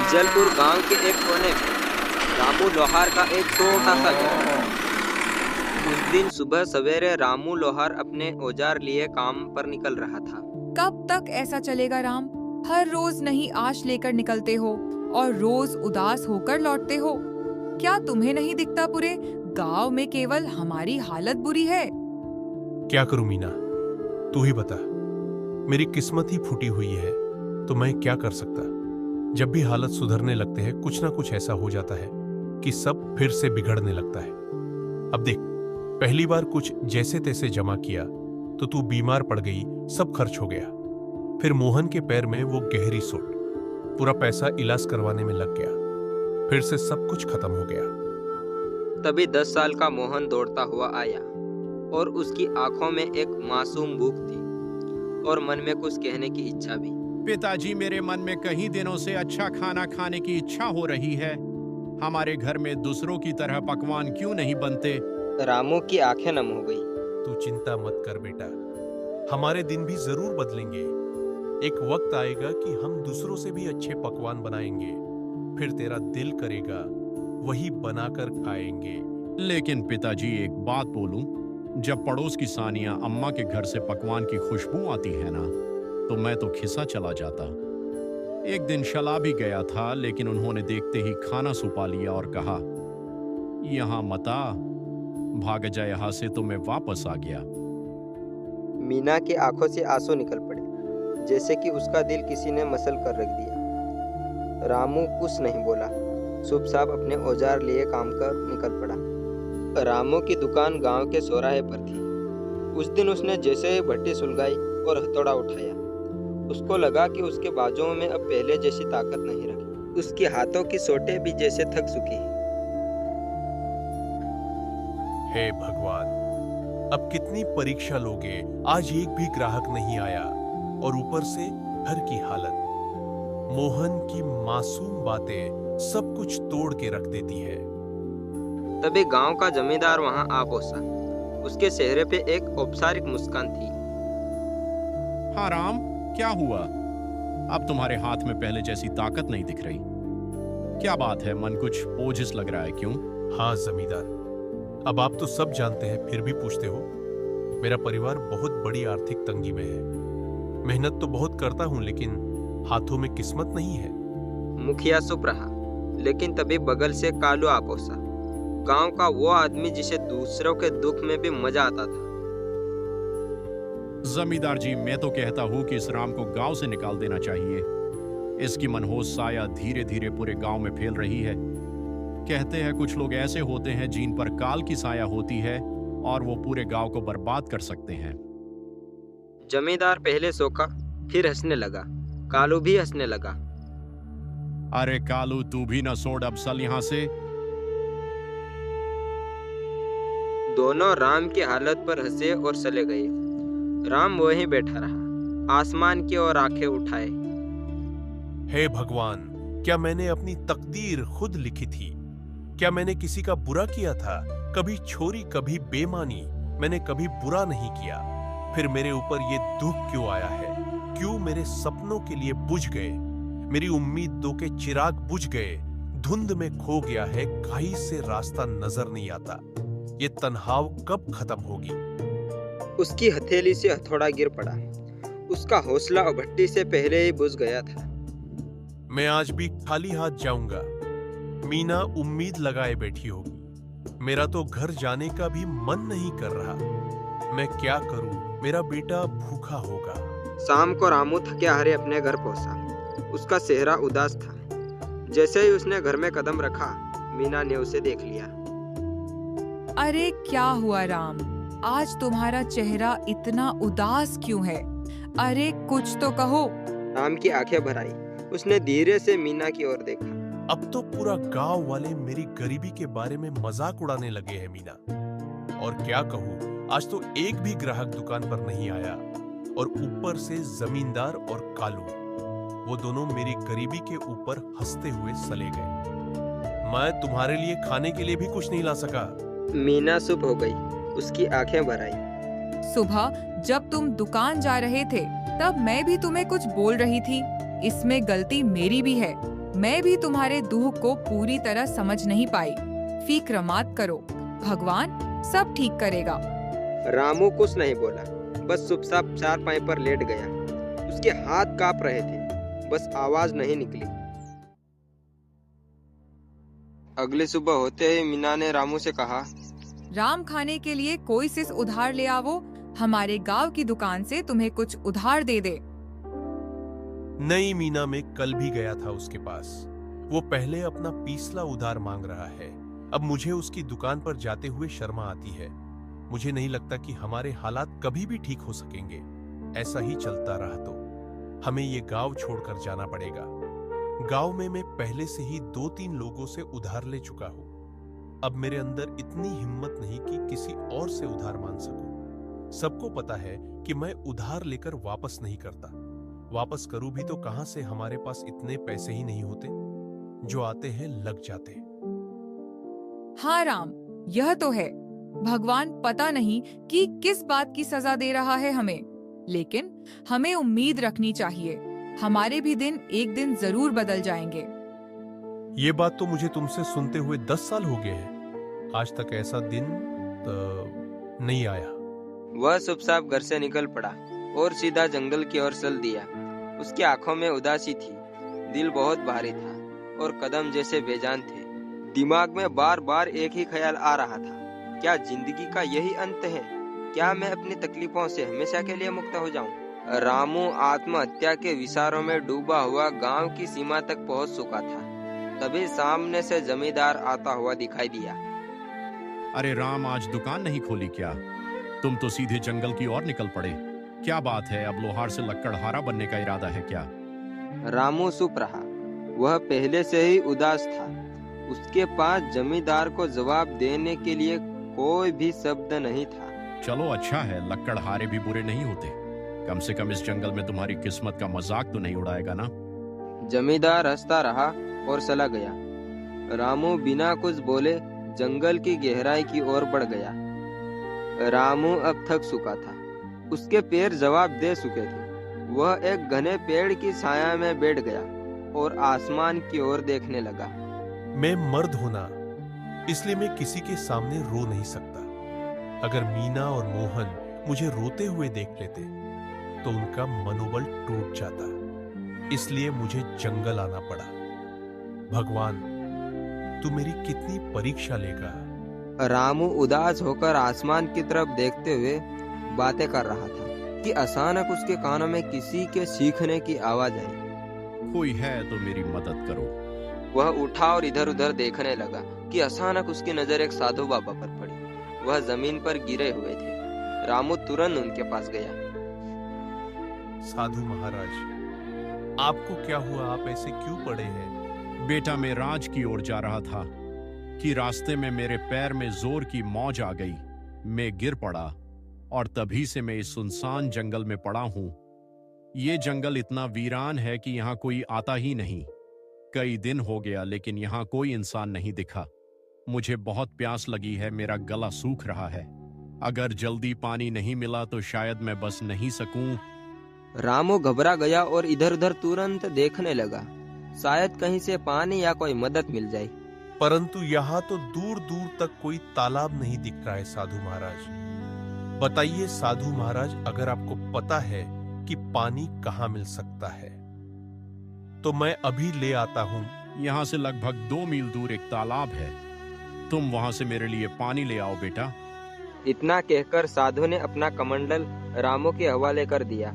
जलपुर गांव के एक कोने में रामू लोहार का एक छोटा सा घर था। उस दिन सुबह सवेरे रामू लोहार अपने औजार लिए काम पर निकल रहा था। कब तक ऐसा चलेगा राम? हर रोज नई आश लेकर निकलते हो और रोज उदास होकर लौटते हो। क्या तुम्हें नहीं दिखता पूरे गांव में केवल हमारी हालत बुरी है? क्या करूं मीना, तू ही बता। मेरी किस्मत ही फूटी हुई है तो मैं क्या कर सकता। जब भी हालत सुधरने लगते हैं कुछ ना कुछ ऐसा हो जाता है कि सब फिर से बिगड़ने लगता है। अब देख, पहली बार कुछ जैसे तैसे जमा किया तो तू बीमार पड़ गई, सब खर्च हो गया। फिर मोहन के पैर में वो गहरी सोट, पूरा पैसा इलाज करवाने में लग गया। फिर से सब कुछ खत्म हो गया। तभी 10 साल का मोहन दौड़ता हुआ आया और उसकी आंखों में एक मासूम भूख थी और मन में कुछ कहने की इच्छा भी। पिताजी, मेरे मन में कई दिनों से अच्छा खाना खाने की इच्छा हो रही है। हमारे घर में दूसरों की तरह पकवान क्यों नहीं बनते? रामू की आंखें नम हो गई। तू चिंता मत कर बेटा, हमारे दिन भी जरूर बदलेंगे। एक वक्त आएगा कि हम दूसरों से भी अच्छे पकवान बनाएंगे। फिर तेरा दिल करेगा वही बनाकर खाएंगे। लेकिन पिताजी, एक बात बोलूं, जब पड़ोस की सानिया अम्मा के घर से पकवान की खुशबू आती है ना, तो मैं तो खिसा चला जाता। एक दिन शला भी गया था, लेकिन उन्होंने देखते ही खाना सुपा लिया और कहा, यहाँ मत आ, भाग जा यहाँ से। तो मैं वापस आ गया। मीना की आंखों से आंसू निकल पड़े, जैसे कि उसका दिल किसी ने मसल कर रख दिया। रामू कुछ नहीं बोला, चुपचाप अपने औजार लिए काम कर निकल पड़ा। रामू की दुकान गांव के चौराहे पर थी। उस दिन उसने जैसे ही भट्टी सुलगाई और हथौड़ा उठाया, उसको लगा कि उसके बाजुओं में अब पहले जैसी ताकत नहीं रही। उसके हाथों की सोटें भी जैसे थक चुकी हैं। हे भगवान, अब कितनी परीक्षा लोगे? आज एक भी ग्राहक नहीं आया और ऊपर से घर की हालत। मोहन की मासूम बातें सब कुछ तोड़ के रख देती है। तभी गांव का जमींदार वहां आ पहुंचा। उसके चेहरे पे एक औपचारिक मुस्कान थी। हाँ राम, क्या हुआ? अब तुम्हारे हाथ में पहले जैसी ताकत नहीं दिख रही। क्या बात है? मन कुछ ओझिस लग रहा है, क्यों? हाँ जमींदार, अब आप तो सब जानते हैं, फिर भी पूछते हो। मेरा परिवार बहुत बड़ी आर्थिक तंगी में है। मेहनत तो बहुत करता हूं, लेकिन हाथों में किस्मत नहीं है। मुखिया चुप रहा, लेकिन तभी बगल से कालू आ पहुंचा। गांव का वो आदमी जिसे दूसरों के दुख में भी मजा आता था। जमींदार जी, मैं तो कहता हूँ कि इस राम को गांव से निकाल देना चाहिए। इसकी मनहूस साया धीरे धीरे पूरे गांव में फैल रही है। कहते हैं कुछ लोग ऐसे होते हैं जिन पर काल की साया होती है और वो पूरे गांव को बर्बाद कर सकते हैं। जमींदार पहले सोचा, फिर हंसने लगा। कालू भी हंसने लगा। अरे कालू, तू भी न सोड अब सल यहाँ से। दोनों राम की हालत पर हंसे और चले गए। राम वहीं बैठा रहा, आसमान की ओर आंखें उठाए। हे भगवान, क्या मैंने अपनी तकदीर खुद लिखी थी? क्या मैंने किसी का बुरा किया था? कभी छोरी, कभी बेईमानी, मैंने कभी बुरा नहीं किया। फिर मेरे ऊपर ये दुख क्यों आया है? क्यों मेरे सपनों के लिए बुझ गए? मेरी उम्मीदों के चिराग बुझ गए। धुंध में खो गया है, कहीं से रास्ता नजर नहीं आता। ये तन्हाव कब खत्म होगी? उसकी हथेली से हथौड़ा गिर पड़ा। उसका हौसला और भट्टी से पहले ही बुझ गया था। मैं आज भी खाली हाथ जाऊंगा। मीना उम्मीद लगाए बैठी होगी। मेरा तो घर जाने का भी मन नहीं कर रहा। मैं क्या करूं? मेरा बेटा भूखा होगा। शाम को रामू थके हारे अपने घर पहुंचा। उसका चेहरा उदास था। जैसे ही उसने घर में कदम रखा, मीना ने उसे देख लिया। अरे क्या हुआ राम, आज तुम्हारा चेहरा इतना उदास क्यों है? अरे कुछ तो कहो। राम की आंखें भर आई। उसने धीरे से मीना की ओर देखा। अब तो पूरा गांव वाले मेरी गरीबी के बारे में मजाक उड़ाने लगे हैं मीना। और क्या कहूं, आज तो एक भी ग्राहक दुकान पर नहीं आया। और ऊपर से जमींदार और कालू, वो दोनों मेरी गरीबी के ऊपर हंसते हुए चले गए। मैं तुम्हारे लिए खाने के लिए भी कुछ नहीं ला सका। मीना चुप हो गई। उसकी आंखें भर आई। सुबह जब तुम दुकान जा रहे थे, तब मैं भी तुम्हें कुछ बोल रही थी। इसमें गलती मेरी भी है। मैं भी तुम्हारे दुख को पूरी तरह समझ नहीं पाई। फिक्र मत करो, भगवान सब ठीक करेगा। रामू कुछ नहीं बोला, बस चुपचाप चारपाई पर लेट गया। उसके हाथ कांप रहे थे, बस आवाज नहीं निकली। अगली सुबह होते ही मीना ने रामू से कहा, राम खाने के लिए कोई सिस उधार ले आवो, हमारे गांव की दुकान से तुम्हें कुछ उधार दे दे। नहीं मीना, मैं कल भी गया था उसके पास। वो पहले अपना पीसला उधार मांग रहा है। अब मुझे उसकी दुकान पर जाते हुए शर्मा आती है। मुझे नहीं लगता कि हमारे हालात कभी भी ठीक हो सकेंगे। ऐसा ही चलता रहा तो हमें ये गांव छोड़कर जाना पड़ेगा। गांव में मैं पहले से ही 2-3 लोगों से उधार ले चुका हूं। अब मेरे अंदर इतनी हिम्मत नहीं कि किसी और से उधार मांग सकूं। सबको पता है कि मैं उधार लेकर वापस नहीं करता। वापस करूं भी तो कहां से, हमारे पास इतने पैसे ही नहीं होते। जो आते हैं लग जाते हैं। हाँ राम, यह तो है। भगवान पता नहीं कि किस बात की सजा दे रहा है हमें, लेकिन हमें उम्मीद रखनी चाहिए। हमारे भी दिन एक दिन जरूर बदल जाएंगे। ये बात तो मुझे तुमसे सुनते हुए 10 साल हो गए हैं। आज तक ऐसा दिन नहीं आया। वह चुपचाप घर से निकल पड़ा और सीधा जंगल की ओर चल दिया। उसकी आंखों में उदासी थी, दिल बहुत भारी था और कदम जैसे बेजान थे। दिमाग में बार बार एक ही ख्याल आ रहा था, क्या जिंदगी का यही अंत है? क्या मैं अपनी तकलीफों से हमेशा के लिए मुक्त हो जाऊं? रामू आत्महत्या के विचारों में डूबा हुआ गांव की सीमा तक पहुंच चुका था। तभी सामने से जमींदार आता हुआ दिखाई दिया। अरे राम, आज दुकान नहीं खोली क्या? तुम तो सीधे जंगल की ओर निकल पड़े। क्या बात है, अब लोहार से लक्कड़हारा बनने का इरादा है क्या? रामू चुप रहा। वह पहले से ही उदास था। उसके पास जमींदार को जवाब देने के लिए कोई भी शब्द नहीं था। चलो अच्छा है, लक्कड़हारे भी बुरे नहीं होते। कम से कम इस जंगल में तुम्हारी किस्मत का मजाक तो नहीं उड़ाएगा ना? जमींदार हंसता रहा और चला गया। रामू बिना कुछ बोले जंगल की गहराई की ओर बढ़ गया। रामू अब थक चुका था, उसके पैर जवाब दे चुके थे। वह एक घने पेड़ की छाया में बैठ गया और आसमान की ओर देखने लगा। मैं मर्द होना, इसलिए मैं किसी के सामने रो नहीं सकता। अगर मीना और मोहन मुझे रोते हुए देख लेते तो उनका मनोबल टूट जाता। इसलिए मुझे जंगल आना पड़ा। भगवान, तू मेरी कितनी परीक्षा लेगा? रामू उदास होकर आसमान की तरफ देखते हुए बातें कर रहा था कि अचानक उसके कानों में किसी के चीखने की आवाज आई। कोई है तो मेरी मदद करो। वह उठा और इधर उधर देखने लगा कि अचानक उसकी नजर एक साधु बाबा पर पड़ी। वह जमीन पर गिरे हुए थे। रामू तुरंत उनके पास गया। साधु महाराज, आपको क्या हुआ? आप ऐसे क्यों पड़े हैं? बेटा, मैं राज की ओर जा रहा था कि रास्ते में मेरे पैर में जोर की मौज आ गई। मैं गिर पड़ा और तभी से मैं इस सुनसान जंगल में पड़ा हूं। ये जंगल इतना वीरान है कि यहाँ कोई आता ही नहीं। कई दिन हो गया लेकिन यहाँ कोई इंसान नहीं दिखा। मुझे बहुत प्यास लगी है, मेरा गला सूख रहा है। अगर जल्दी पानी नहीं मिला तो शायद मैं बस नहीं सकूं। रामू घबरा गया और इधर उधर तुरंत देखने लगा, शायद कहीं से पानी या कोई मदद मिल जाए। परंतु यहाँ तो दूर दूर तक कोई तालाब नहीं दिख रहा है। साधु महाराज बताइए, साधु महाराज, अगर आपको पता है कि पानी कहाँ मिल सकता है तो मैं अभी ले आता हूँ। यहाँ से लगभग 2 मील दूर एक तालाब है। तुम वहां से मेरे लिए पानी ले आओ बेटा। इतना कहकर साधु ने अपना कमंडल रामू के हवाले कर दिया।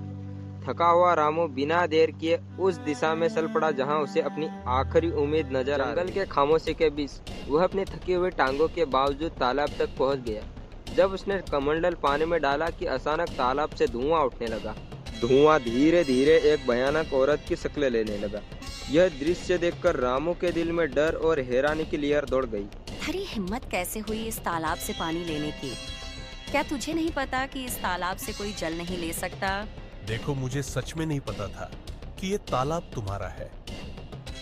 थका हुआ रामू बिना देर किए उस दिशा में चल पड़ा जहां उसे अपनी आखिरी उम्मीद नजर आ रही। जंगल के खामोशी के बीच वह अपनी थकी हुई टांगों के बावजूद तालाब तक पहुंच गया। जब उसने कमंडल पानी में डाला कि अचानक तालाब से धुआं उठने लगा। धुआं धीरे धीरे एक भयानक औरत की शक्ल लेने लगा। यह दृश्य देखकर रामू के दिल में डर और हैरानी की लहर दौड़ गई। तेरी हिम्मत कैसे हुई इस तालाब से पानी लेने की? क्या तुझे नहीं पता कि इस तालाब से कोई जल नहीं ले सकता? देखो, मुझे सच में नहीं पता था कि ये तालाब तुम्हारा है।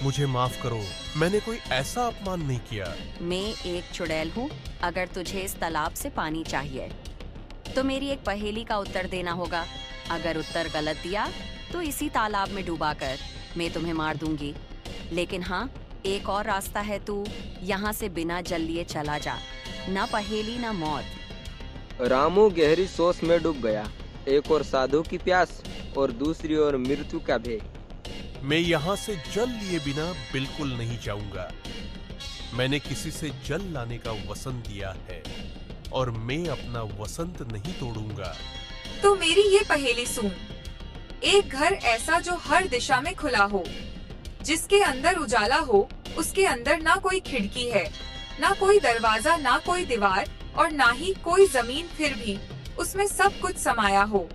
मुझे माफ करो, मैंने कोई ऐसा अपमान नहीं किया। मैं एक चुड़ैल हूँ। अगर तुझे इस तालाब से पानी चाहिए तो मेरी एक पहेली का उत्तर देना होगा। अगर उत्तर गलत दिया तो इसी तालाब में डूबा कर मैं तुम्हें मार दूंगी। लेकिन हाँ, एक और रास्ता है, तू यहाँ से बिना जल लिए चला जा, ना पहेली ना मौत। रामू गहरी सोच में डूब गया। एक और साधु की प्यास और दूसरी ओर मृत्यु का भय। मैं यहाँ से जल लिए बिना बिल्कुल नहीं जाऊंगा। मैंने किसी से जल लाने का वसन दिया है और मैं अपना वसंत नहीं तोड़ूंगा। तो मेरी ये पहेली सुन। एक घर ऐसा जो हर दिशा में खुला हो, जिसके अंदर उजाला हो, उसके अंदर ना कोई खिड़की है, ना कोई दरवाजा, ना कोई दीवार और ना ही कोई जमीन, फिर भी उसमें सब कुछ समाया हो।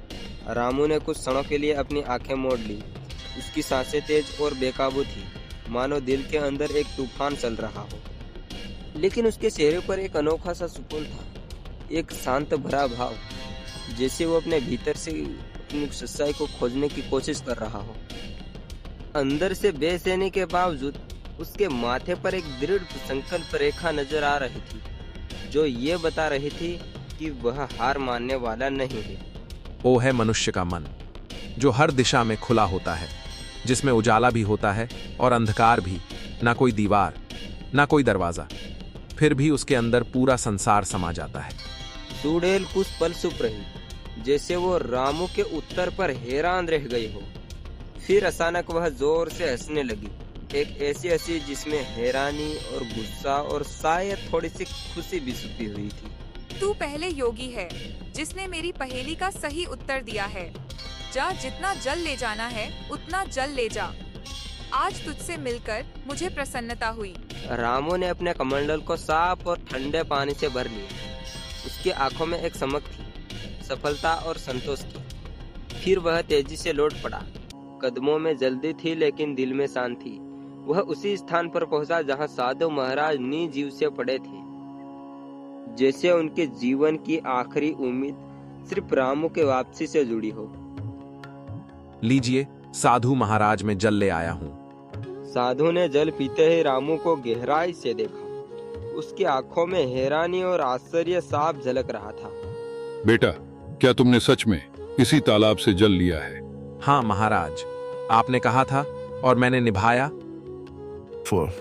रामू ने कुछ क्षणों के लिए अपनी आंखें मोड़ ली। उसकी सांसें तेज और बेकाबू थी, मानो दिल के अंदर एक तूफान चल रहा हो। लेकिन उसके चेहरे पर एक अनोखा सा सुकून था, एक शांत भरा भाव, जैसे वो अपने भीतर से अपनी सच्चाई को खोजने की कोशिश कर रहा हो। अंदर से बेचैनी के बावजूद उसके माथे पर एक दृढ़ संकल्प रेखा नजर आ रही थी, जो ये बता रही थी कि वह हार मानने वाला नहीं है। वो है मनुष्य का मन, जो हर दिशा में खुला होता है, जिसमें उजाला भी होता है और अंधकार भी, ना कोई दीवार, ना कोई दरवाजा, फिर भी उसके अंदर पूरा संसार समा जाता है। चुड़ैल कुछ पल चुप रही, जैसे वो रामू के उत्तर पर हैरान रह गई हो। फिर अचानक वह जोर से हंसने लगी, एक ऐसी हंसी जिसमें हैरानी और गुस्सा और शायद थोड़ी सी खुशी भी छुपी हुई थी। तू पहले योगी है, जिसने मेरी पहेली का सही उत्तर दिया है। जा, जितना जल ले जाना है उतना जल ले जा। आज तुझसे मिलकर मुझे प्रसन्नता हुई। रामू ने अपने कमंडल को साफ और ठंडे पानी से भर लिया। उसकी आंखों में एक चमक थी, सफलता और संतोष की। फिर वह तेजी से लौट पड़ा। कदमों में जल्दी थी लेकिन दिल में शांति। वह उसी स्थान पर पहुंचा जहां साधु महाराज निर्जीव से पड़े थे, जैसे उनके जीवन की आखिरी उम्मीद सिर्फ रामू के वापसी से जुड़ी हो। लीजिए, साधु महाराज में जल ले आया हूँ। साधु ने जल पीते ही रामू को गहराई से देखा। उसकी आंखों में हैरानी और आश्चर्य साफ झलक रहा था। बेटा, क्या तुमने सच में इसी तालाब से जल लिया है? हाँ महाराज, आपने कहा था और मैंने निभाया।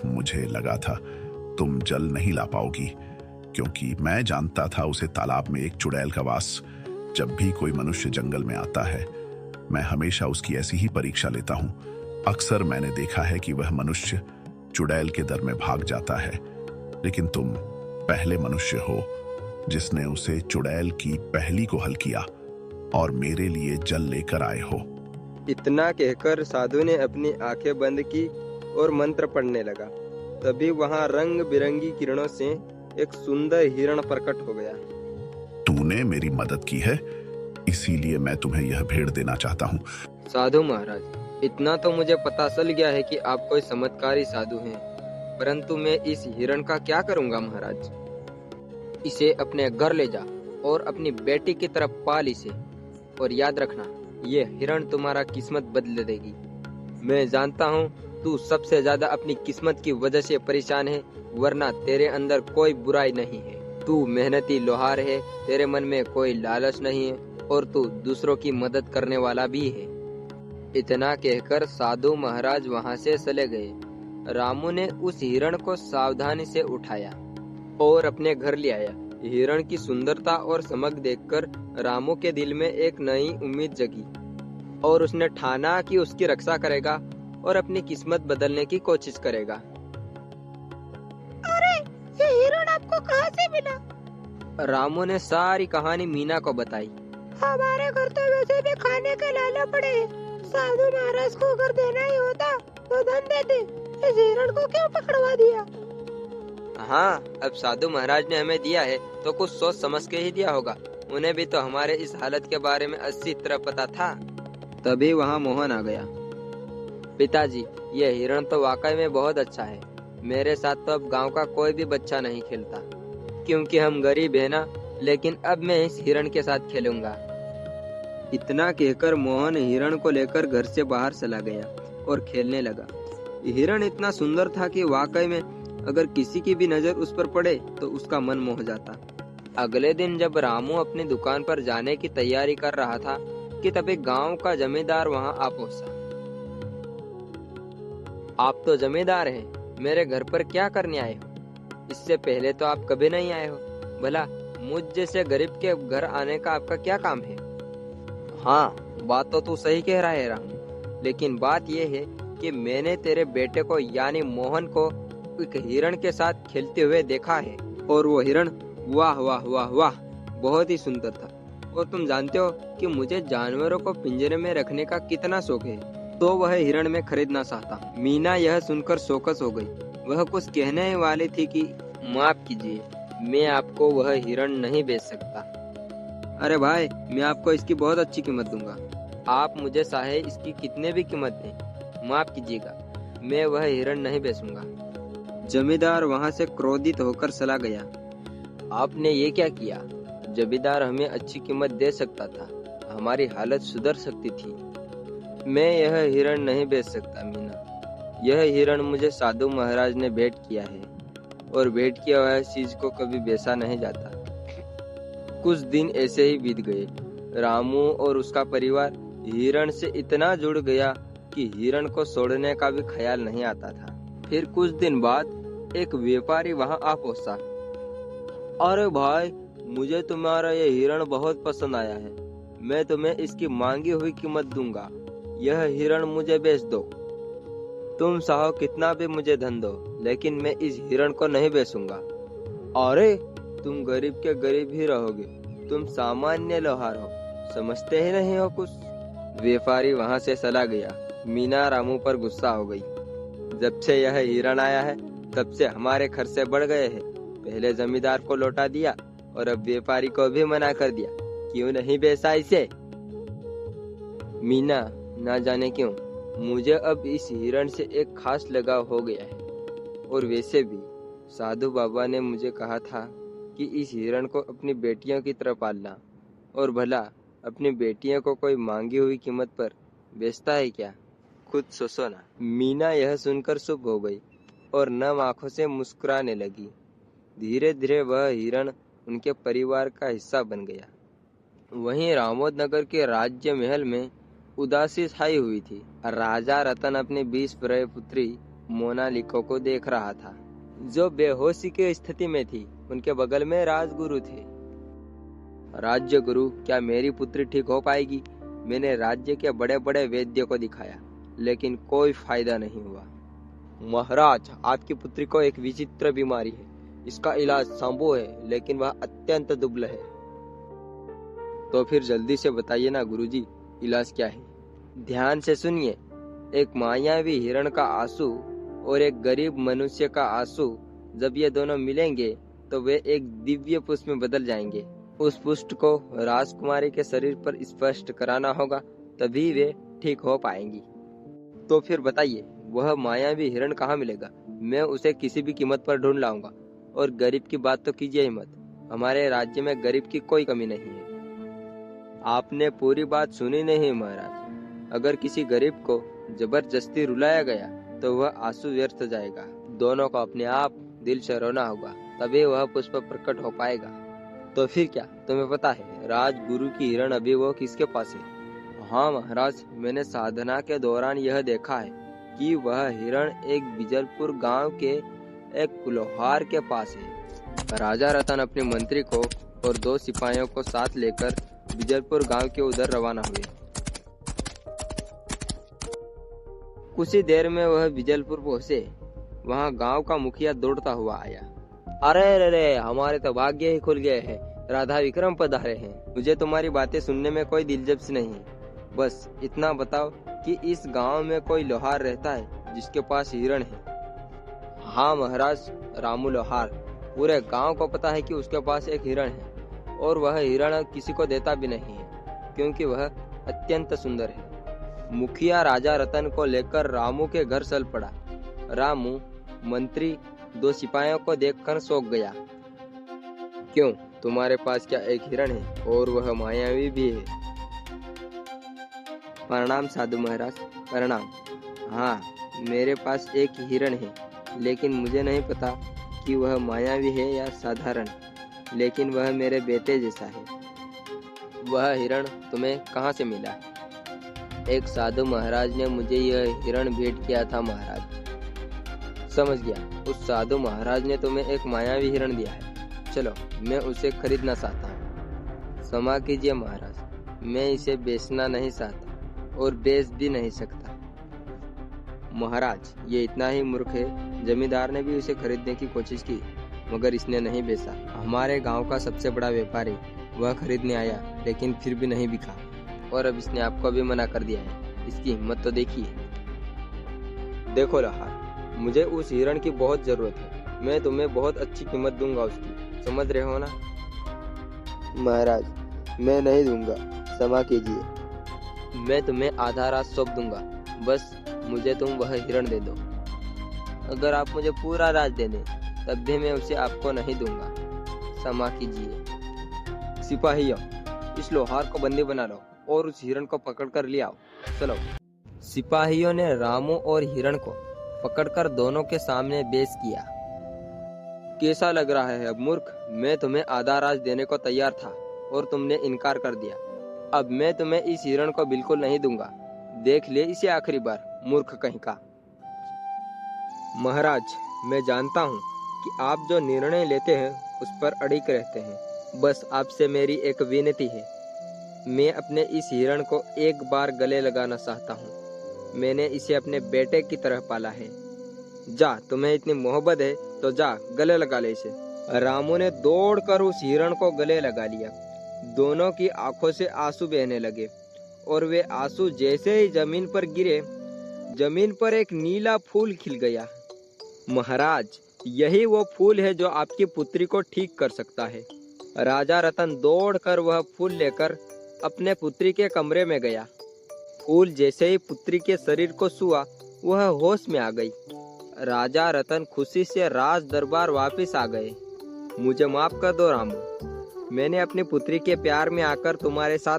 मुझे लगा था तुम जल नहीं ला पाओगी, क्योंकि मैं जानता था उसे तालाब में एक चुड़ैल का वास। जब भी कोई मनुष्य जंगल में आता है, मैं हमेशा उसकी ऐसी ही परीक्षा लेता हूँ। अक्सर मैंने देखा है कि वह मनुष्य चुड़ैल के दर में भाग जाता है, लेकिन तुम पहले मनुष्य हो जिसने उसे चुड़ैल की पहली को हल किया और मेरे लिए जल लेकर आए हो। इतना कहकर साधु ने अपनी आंखें बंद की और मंत्र पढ़ने लगा। तभी वहां रंग बिरंगी किरणों से एक सुंदर हिरण प्रकट हो गया। तूने मेरी मदद की है, इसीलिए मैं तुम्हें यह भेंट देना चाहता हूँ। साधु महाराज, इतना तो मुझे पता चल गया है कि आप कोई चमत्कारी साधु हैं, परंतु मैं इस हिरण का क्या करूंगा महाराज? इसे अपने घर ले जा और अपनी बेटी की तरफ पाल इसे, और याद रखना, ये हिरण तुम्हारा किस्मत बदल देगी। मैं जानता हूँ तू सबसे ज्यादा अपनी किस्मत की वजह से परेशान है, वरना तेरे अंदर कोई बुराई नहीं है। तू मेहनती लोहार है, तेरे मन में कोई लालच नहीं है और तू दूसरों की मदद करने वाला भी है। इतना कहकर साधु महाराज वहां से चले गए। रामू ने उस हिरण को सावधानी से उठाया और अपने घर ले आया। हिरण की सुंदरता और चमक देखकर रामू के दिल में एक नई उम्मीद जगी और उसने ठाना कि उसकी रक्षा करेगा और अपनी किस्मत बदलने की कोशिश करेगा। अरे, ये हिरण आपको कहाँ से मिला? रामू ने सारी कहानी मीना को बताई। हमारे घर तो वैसे भी खाने के लाले पड़े हैं। साधु महाराज को अगर देना ही होता तो धन देते, इस हिरण को क्यों पकड़वा दिया? हाँ, अब साधु महाराज ने हमें दिया है तो कुछ सोच समझ के ही दिया होगा। उन्हें भी तो हमारे इस हालत के बारे में अच्छी तरह पता था। तभी वहाँ मोहन आ गया। पिताजी, ये हिरण तो वाकई में बहुत अच्छा है। मेरे साथ तो अब गांव का कोई भी बच्चा नहीं खेलता, क्योंकि हम गरीब है ना, लेकिन अब मैं इस हिरण के साथ खेलूंगा। इतना कहकर मोहन हिरण को लेकर घर से बाहर चला गया और खेलने लगा। हिरण इतना सुंदर था कि वाकई में अगर किसी की भी नजर उस पर पड़े तो उसका मन मोह जाता। अगले दिन जब रामू अपनी दुकान पर जाने की तैयारी कर रहा था कि तभी गांव का जमींदार वहां आ पहुंचा। आप तो जमींदार हैं, मेरे घर पर क्या करने आए हो? इससे पहले तो आप कभी नहीं आए हो। भला मुझ जैसे गरीब के घर आने का आपका क्या काम है? हाँ, बात तो तू सही कह रहा है राम, लेकिन बात यह है कि मैंने तेरे बेटे को यानी मोहन को एक हिरण के साथ खेलते हुए देखा है, और वो हिरण वाह वाह वाह वाह बहुत ही सुंदर था। और तुम जानते हो कि मुझे जानवरों को पिंजरे में रखने का कितना शौक है, तो वह हिरण में खरीदना चाहता। मीना यह सुनकर चौकस हो गई। वह कुछ कहने वाली थी कि माफ कीजिए, मैं आपको वह हिरण नहीं बेच सकता। अरे भाई, मैं आपको इसकी बहुत अच्छी कीमत दूंगा। आप मुझे चाहे इसकी कितने भी कीमत दें, माफ कीजिएगा, मैं वह हिरण नहीं बेचूंगा। जमींदार वहां से क्रोधित होकर चला गया। आपने ये क्या किया? जमींदार हमें अच्छी कीमत दे सकता था, हमारी हालत सुधर सकती थी। मैं यह हिरण नहीं बेच सकता मीना। यह हिरण मुझे साधु महाराज ने भेंट किया है, और भेंट किया हुआ चीज को कभी बेचा नहीं जाता। कुछ दिन ऐसे ही बीत गए। रामू और उसका परिवार हिरण से इतना जुड़ गया कि हिरण को छोड़ने का भी ख्याल नहीं आता था। फिर कुछ दिन बाद एक व्यापारी वहां आ पहुंचा। अरे भाई, मुझे तुम्हारा ये हिरण बहुत पसंद आया है, मैं तुम्हें इसकी मांगी हुई कीमत दूंगा। यह हिरण मुझे बेच दो। तुम चाहो कितना भी मुझे धन दो, लेकिन मैं इस हिरण को नहीं बेचूंगा। अरे, तुम गरीब के गरीब ही रहोगे, तुम सामान्य लोहार हो, समझते ही नहीं हो कुछ। व्यापारी वहां से चला गया। मीना रामू पर गुस्सा हो गई। जब से यह हिरण आया है, तब से हमारे खर्चे बढ़ गए हैं। पहले जमींदार को लौटा दिया और अब व्यापारी को भी मना कर दिया। क्यों नहीं बेचा इसे? मीना, ना जाने क्यों मुझे अब इस हिरण से एक खास लगाव हो गया है। और वैसे भी साधु बाबा ने मुझे कहा था कि इस हिरण को अपनी बेटियों की तरह पालना, और भला अपनी बेटियों को कोई मांगी हुई कीमत पर बेचता है क्या? खुद सोचो ना। मीना यह सुनकर चुप हो गई और नम आंखों से मुस्कुराने लगी। धीरे धीरे वह हिरण उनके परिवार का हिस्सा बन गया। वहीं रामोद नगर के राज्य महल में उदासी छाई हुई थी। राजा रतन अपनी 20 प्रिय पुत्री मोनालिको को देख रहा था, जो बेहोशी की स्थिति में थी। उनके बगल में राजगुरु थे। राज्य गुरु, क्या मेरी पुत्री ठीक हो पाएगी? मैंने राज्य के बड़े बड़े वैद्यों को दिखाया, लेकिन कोई फायदा नहीं हुआ। महाराज, आपकी पुत्री को एक विचित्र बीमारी है, इसका इलाज संभव है, लेकिन वह अत्यंत दुर्बल है। तो फिर जल्दी से बताइए ना गुरुजी, इलाज क्या है? ध्यान से सुनिए। एक मायावी हिरण का आंसू और एक गरीब मनुष्य का आंसू, जब ये दोनों मिलेंगे तो वे एक दिव्य पुष्प में बदल जाएंगे। उस पुष्प को राजकुमारी के शरीर पर स्पर्श कराना होगा, तभी वे ठीक हो पाएंगी। तो फिर बताइए, वह मायावी हिरण कहाँ मिलेगा? मैं उसे किसी भी कीमत पर ढूंढ लाऊंगा। और गरीब की बात तो कीजिए ही मत, हमारे राज्य में गरीब की कोई कमी नहीं है। आपने पूरी बात सुनी नहीं महाराज। अगर किसी गरीब को जबरदस्ती रुलाया गया तो वह आंसू व्यर्थ जाएगा। दोनों को अपने आप दिल से रोना होगा, तभी वह पुष्प प्रकट हो पाएगा। तो फिर क्या तुम्हें पता है राजगुरु की हिरण अभी वो किसके पास है? हाँ महाराज, मैंने साधना के दौरान यह देखा है कि वह हिरण एक बिजलपुर गांव के एक लोहार के पास है। राजा रतन अपने मंत्री को और 2 सिपाहियों को साथ लेकर बिजलपुर गांव के उधर रवाना हुए। कुछ ही देर में वह बिजलपुर पहुंचे। वहां गांव का मुखिया दौड़ता हुआ आया। अरे रे, हमारे तो भाग्य ही खुल गए हैं, राधा विक्रम पधारे हैं। मुझे तुम्हारी बातें सुनने में कोई दिलचस्पी नहीं है, बस इतना बताओ कि इस गांव में कोई लोहार रहता है जिसके पास हिरण है? हाँ महाराज, रामू लोहार। पूरे गांव को पता है कि उसके पास एक हिरण है, और वह हिरण किसी को देता भी नहीं है, क्योंकि वह अत्यंत सुंदर है। मुखिया राजा रतन को लेकर रामू के घर चल पड़ा। रामू मंत्री 2 सिपाहियों को देखकर चौंक गया। क्यों, तुम्हारे पास क्या एक हिरण है, और वह मायावी भी है? प्रणाम साधु महाराज, प्रणाम। हाँ, मेरे पास एक हिरण है, लेकिन मुझे नहीं पता कि वह मायावी है या साधारण, लेकिन वह मेरे बेटे जैसा है। वह हिरण तुम्हें कहाँ से मिला? एक साधु महाराज ने मुझे यह हिरण भेंट किया था महाराज। समझ गया, उस साधु महाराज ने तुम्हें एक मायावी हिरण दिया है। चलो, मैं उसे खरीदना चाहता हूँ। क्षमा कीजिए महाराज, मैं इसे बेचना नहीं चाहता और बेच भी नहीं सकता। महाराज, ये इतना ही मूर्ख है, जमींदार ने भी उसे खरीदने की कोशिश की मगर इसने नहीं बेचा। हमारे गांव का सबसे बड़ा व्यापारी वह खरीदने आया लेकिन फिर भी नहीं बिका, और अब इसने आपको भी मना कर दिया है। इसकी हिम्मत तो देखिए। देखो लोहार, मुझे उस हिरण की बहुत जरूरत है। मैं तुम्हें बहुत अच्छी कीमत दूंगा उसकी, समझ रहे हो ना? महाराज, मैं नहीं दूंगा, क्षमा कीजिए। मैं तुम्हें आधा राज सौंप दूंगा, बस मुझे तुम वह हिरण दे दो। अगर आप मुझे पूरा राज दे दें तब भी मैं उसे आपको नहीं दूंगा, क्षमा कीजिए। सिपाहियों, इस लोहार को बंदी बना लो और उस हिरण को पकड़ कर ले आओ। चलो। सिपाहियों ने रामू और हिरण को पकड़कर दोनों के सामने पेश किया। कैसा लग रहा है अब मूर्ख? मैं तुम्हें आधा राज देने को तैयार था और तुमने इनकार कर दिया। अब मैं तुम्हें इस हिरण को बिल्कुल नहीं दूंगा। देख ले इसे आखिरी बार, मूर्ख कहीं का। महाराज, मैं जानता हूँ कि आप जो निर्णय लेते हैं उस पर अड़िग रहते हैं। बस आपसे मेरी एक विनती है, मैं अपने इस हिरण को एक बार गले लगाना चाहता हूँ। मैंने इसे अपने बेटे की तरह पाला है। जा, तुम्हें इतनी मोहब्बत है तो जा, गले लगा ले इसे। रामू ने दौड़कर उस हिरण को गले लगा लिया। दोनों की आंखों से आंसू बहने लगे और वे आंसू जैसे ही जमीन पर गिरे, जमीन पर एक नीला फूल खिल गया। महाराज, यही वो फूल है जो आपकी पुत्री को ठीक कर सकता है। राजा रतन दौड़कर वह फूल लेकर अपने पुत्री के कमरे में गया। फूल जैसे ही पुत्री के शरीर को छुआ, वह होश में आ गई। राजा रतन खुशी से राज दरबार वापस आ गए। मुझे माफ कर दो रामू, मैंने अपनी पुत्री के प्यार में आकर तुम्हारे साथ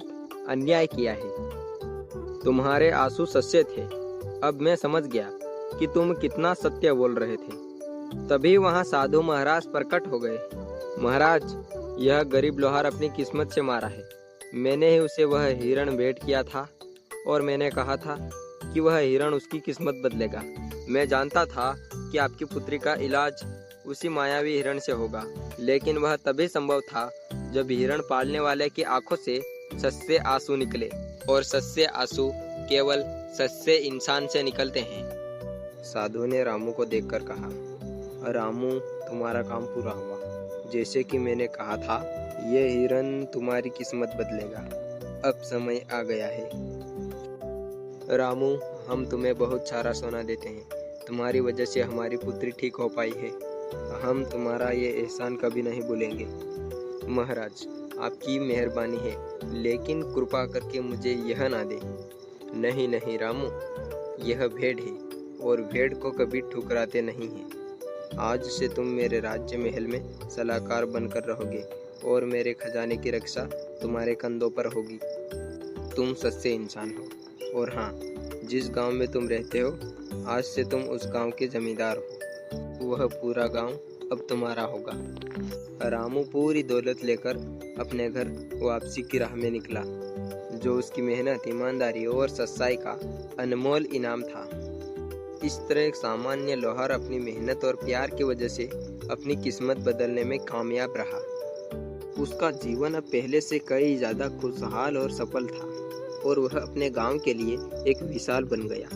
अन्याय किया है। तुम्हारे आंसू सच्चे थे। अब मैं समझ गया कि तुम कितना सत्य बोल रहे थे। तभी वहाँ साधु महाराज प्रकट हो गए। महाराज, यह गरीब लोहार अपनी किस्मत से मारा है। मैंने ही उसे वह हिरण भेंट किया था और मैंने कहा था कि वह हिरण उसकी किस्मत बदलेगा। मैं जानता था कि आपकी पुत्री का इलाज उसी मायावी हिरण से होगा, लेकिन वह तभी संभव था जब हिरण पालने वाले की आंखों से सच्चे आंसू निकले, और सच्चे आंसू केवल सच्चे इंसान से निकलते हैं। साधु ने रामू को देखकर कहा, रामू, तुम्हारा काम पूरा हुआ। जैसे कि मैंने कहा था, यह हिरण तुम्हारी किस्मत बदलेगा। अब समय आ गया है। रामू, हम तुम्हें बहुत सारा सोना देते हैं। तुम्हारी वजह से हमारी पुत्री ठीक हो पाई है। हम तुम्हारा ये एहसान कभी नहीं भूलेंगे। महाराज, आपकी मेहरबानी है, लेकिन कृपा करके मुझे यह ना दे। नहीं नहीं रामू, यह भेड़ है और भेड़ को कभी ठुकराते नहीं हैं। आज से तुम मेरे राज्य महल में सलाहकार बनकर रहोगे और मेरे खजाने की रक्षा तुम्हारे कंधों पर होगी। तुम सच्चे इंसान हो। और हाँ, जिस गांव में तुम रहते हो, आज से तुम उस गांव के जमींदार हो। वह पूरा गांव अब तुम्हारा होगा। रामू पूरी दौलत लेकर अपने घर वापसी की राह में निकला, जो उसकी मेहनत, ईमानदारी और सच्चाई का अनमोल इनाम था। इस तरह एक सामान्य लोहार अपनी मेहनत और प्यार की वजह से अपनी किस्मत बदलने में कामयाब रहा। उसका जीवन अब पहले से कई ज्यादा खुशहाल और सफल था और वह अपने गांव के लिए एक मिसाल बन गया।